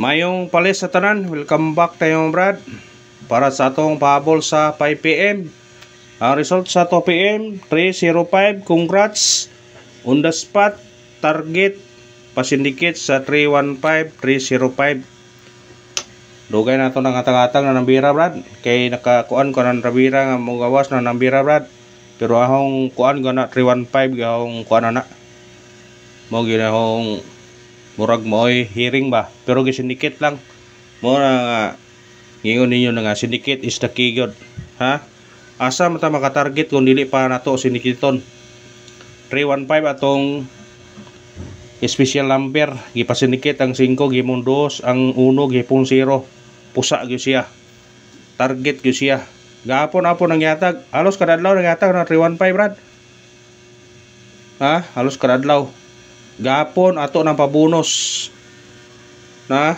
Mayong palis sa tanan, welcome back tayong Brad para sa atong pahabol sa 5pm. Ang result sa 2pm 305. Congrats on the spot. Target pasindikit sa 315 305. Dugay na ito ng atang-atang na nambira Brad, kay nakakuan ko ng nambira nga mugawas na nambira Brad, pero ahong kuan gana 315 gahong kuan na mo ginahong murag mo'y hearing ba, pero gisindikit lang mo na ngingon ninyo na nga syndicate is the key god. Ha, asa mata makatarget kung dili pa nato sindikiton. 315 atong special number, gipasindikit ang 5 gimon 2, ang 1 gipon 0, pusa gyud siya, target gyud siya. Gapon apon ang yatag, halos kadadlaw nang yatag na 315 Brad. Ha, halos kadadlaw gapon ato ng pabonus na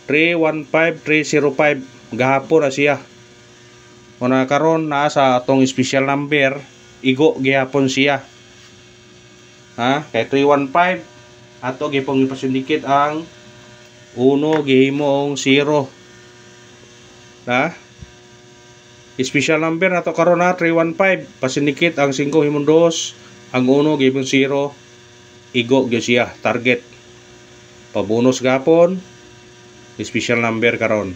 315 305 gahapon na siya. Una karon naa sa atong special number, igo gihapon siya. Ha, kay 315 ato gipong ipasindikit ang 1 gihimong 0. Ha, special number nato karon na 315, pasindikit ang 5 himong 2, ang 1 gihimong 0, igo gyud siya, target pabonus gapon, special number karon.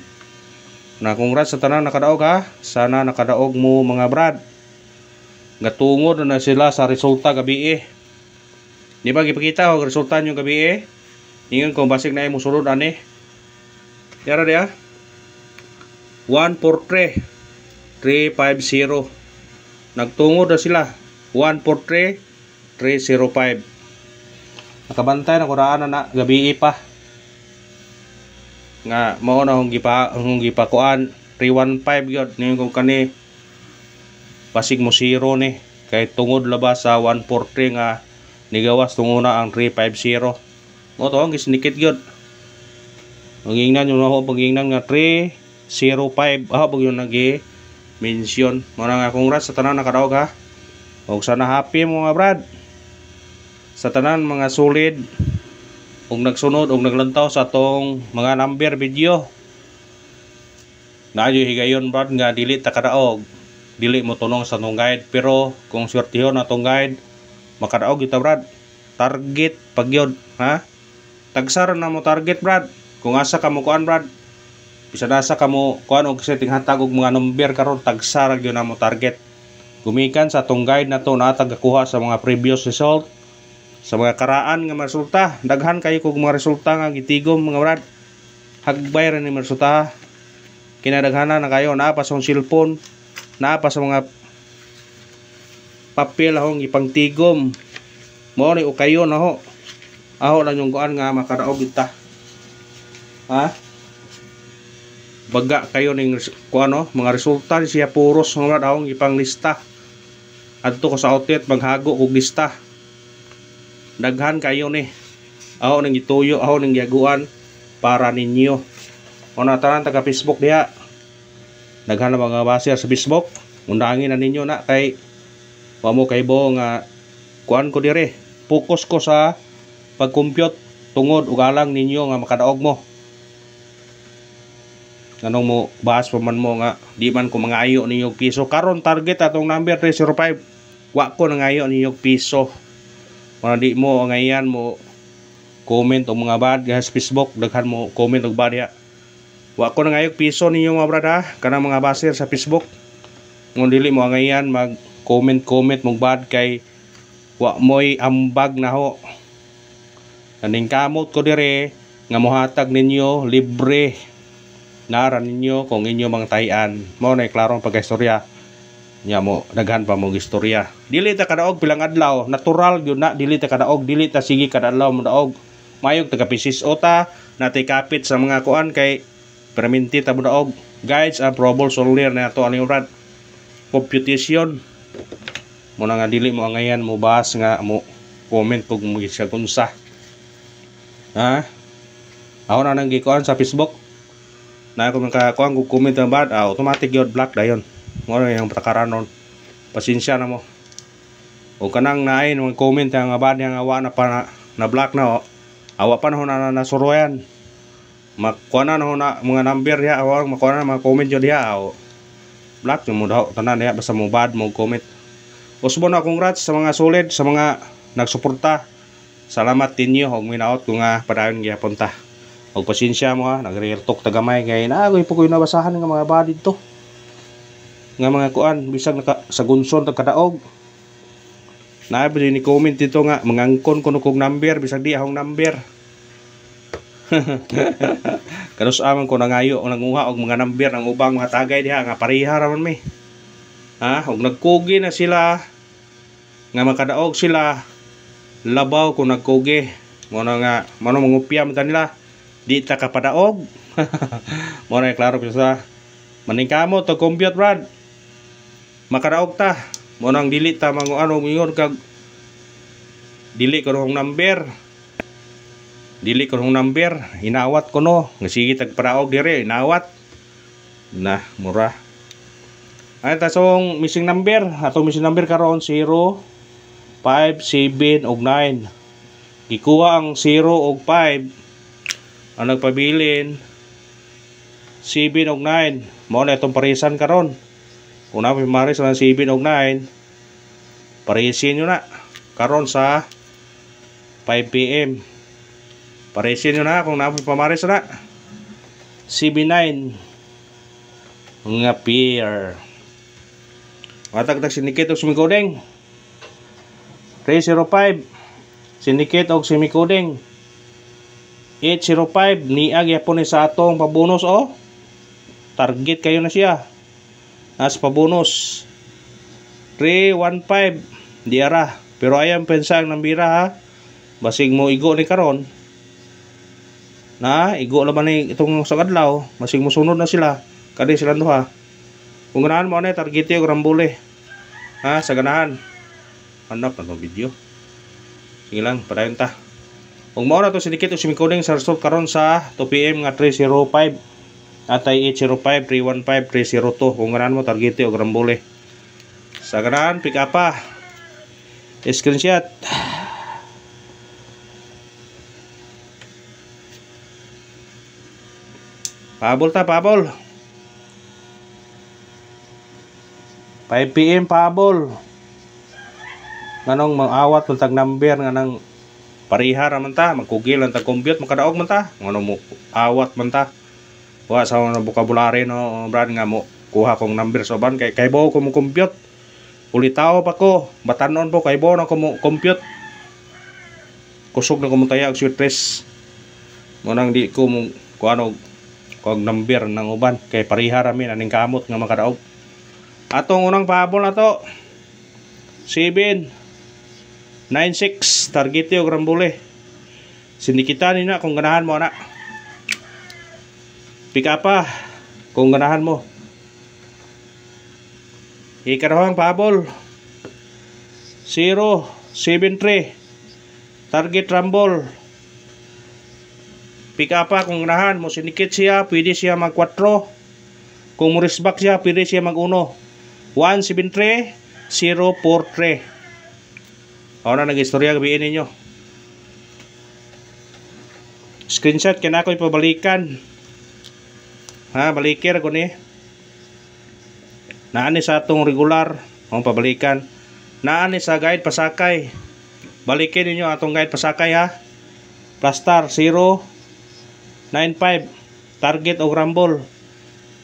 Na congrats sa tanan nakadaog ha, sana nakadaog mo mga Brad. Gatungod na sila sa resulta gabi di ba gipakita og resulta nyo gabi ingon kung basig na imo sulod ani yara dia 143 350. Nagtungod na sila 143 305. Nakabantay na kuraan na gabi pa nga mao na hong gipakuan 315 gyud ning kung kani basig mo 0 ni, kay tungod labas sa 143 nga nigawas tunguna ang 350. Mo to ang gisnikit gyud. Mangingnan yung ako pagingnan nga 305 pag yung nagi mention mo na nga. Congrats sa tanan nakadaog ha, og sana happy mo mga Brad sa tanan mga solid ug nagsunod ug naglantaw sa atong mga number video. Naayo higayon Brad nga dili ta kadaog, dili mo tunong sa atong guide, pero kung swertihon atong guide makadaog kita Brad. Target pagyod ha, tagsar na mo target Brad. Kung asa ka mo kuan Brad, bisan asa ka mo kuan og setting hatag og mga number karon, tagsar gyud na mo target. Gumikan sa atong guide na to na tagakuha sa mga previous result, sa mga karaan nga resulta. Daghan kayo kog mga resulta nga gitigom mga Brad, hagbay ra ni resulta. Kinadaghana na kayo naa pa sa cellphone, naa pa sa mga papel hong ipangtigom mo ni o kayo na ho. Aho lang yung kuan nga makadaog kita. Ha, baga kayo ning kuan no mga resulta siya puros mga Brad hong ipanglista adto ko sa outlet maghago og lista. Daghan kayo ni aho ning gituyo, aho ning giaguan para ninyo. Una tanan taga Facebook diha, daghan na mga baser sa Facebook, undangin na ninyo na kay wa mo kay bo nga kuan ko dire, focus ko sa pag-compute tungod ug alang ninyo nga makadaog mo. Anong mo bahas pa man mo nga di man ko mangayo ninyo piso karon. Target atong number 305, wa ko nangayo ninyo piso. Kung di mo ngayon mo comment o mga bad sa Facebook, daghan mo comment og bad ya. Wa ko na ngayog piso ninyo mga Brad ha, kanang mga baser sa Facebook. Kung dili mo ngayon mag comment mong bad kay wa moy ambag na ho. Kaning kamot ko dire nga mohatag ninyo libre nara ninyo kung inyo mga tayan. Mo na klarong pagkaistorya nya mo, daghan pa mo istorya. Dili ta kadaog pilang adlaw, natural gyud na dili ta kadaog, dili ta sige kada adlaw mo daog. Mayog taga PCSO ta natay kapit sa mga kuan kay perminti ta mo daog. Guides and probables only na ato ani Brad. Computation mo na nga dili mo ngayan mo bahas nga mo comment kung mo siya kunsa. Ha, ako na nang gikuan sa Facebook na kung nakakuan ko comment ang bad, automatic yun block dayon. Mo yung patakaran nun, pasensya na mo. O kanang nain mo comment nga bad nga awa na pa na block na awa pa na nasuroyan. makuha na na mga number diha o makuha na mga comment yo diha o black mo daw tanan diha basta mo bad mo comment. Usbo na congrats sa mga solid sa mga nagsuporta. Salamat ninyo og minaot ko nga padayon gyapon ta. Og pasensya mo ha, nagre-real talk tagamay kay nagoy po ko nabasahan nga mga bad dito. Nga mga kuan bisag naka sa gunson tag kadaog. Nabi ni comment dito nga mangangkon kuno kog number bisag di akong number. Kanus amang ko nangayo o nanguha og mga number ng ubang mga tagay diha nga pareha ra man mi. Ha, og nagkugi na sila nga makadaog sila labaw kung nagkugi mo na nga mano mangupya man nila di ta kapadaog. Mo na klaro sa maningkamo to compute brad makadaog ta mo nang dili ta mangu ano mingon kag dili ko hong number inawat ko no nga sige tag padaog dire inawat na mura ay tasong missing number atong missing number karon 0 5, 7, og 9. Gikuha ang 0 og 5. Ang nagpabilin 7 og 9. Mao na itong parisan karon. Kung namin maris ng 7 og 9, parisin nyo na karon sa 5 PM. Parisin nyo na kung namin pamaris na 7-9 nga pair. Matagtag sinikit o sumikodeng 305 syndicate og semi-coding 805 niag yapon ni sa atong pabonus o target kayo na siya as pabonus 315 diara pero ayam pensang nambira ha basig mo igo ni karon na igo laban ni itong sa adlaw basig mo sunod na sila kadi sila duha kung ganahan mo na target yung rambule ha sa ganahan hanap na video. Sige lang, padayon ta. Kung mao na to sinikit o simikoding sa result karon sa 2 PM nga 305 atay 805 315 302 kung ganahan mo target o grambole. Sa ganahan pick up pa. Screenshot. Pabol ta, pabol. 5 PM pabol. Nganong mangawat tag number nga nang pariha ra man ta magkugil ang tag compute makadaog man ta ngano mo awat man ta wa sa na vocabulary no brad nga mo kuha kong number sa ban kay bo ko mo compute ulitaw pa ko batanon po kay bo na ko mo compute kusog na ko mo taya og sweet press mo nang di ko mo kuano kog number ng uban kay pariha ra mi aning kamot nga makadaog atong unang pahabol na to 796 target yung rambule sindikitan nina kung ganahan mo na pick up pa kung ganahan mo ikarahang pahabol 073 target rumble pick up pa kung ganahan mo sindikit siya pwede siya mag 4 kung mo risback siya pwede siya mag 1 173 043 na nag-istorya gabiin ninyo screenshot kaya na ako ipabalikan ha balikir ko ni naani sa atong regular ang pabalikan naani sa guide pasakay balikin ninyo atong guide pasakay ha plastar 095 target o rumble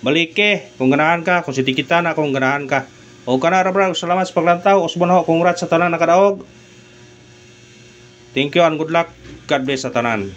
balike kung ganahan ka kung sitikita na kung ganahan ka o kana ra bro salamat sa paglantaw usbon ho congrats sa tanan nakadaog. Thank you and good luck. God bless sa tanan.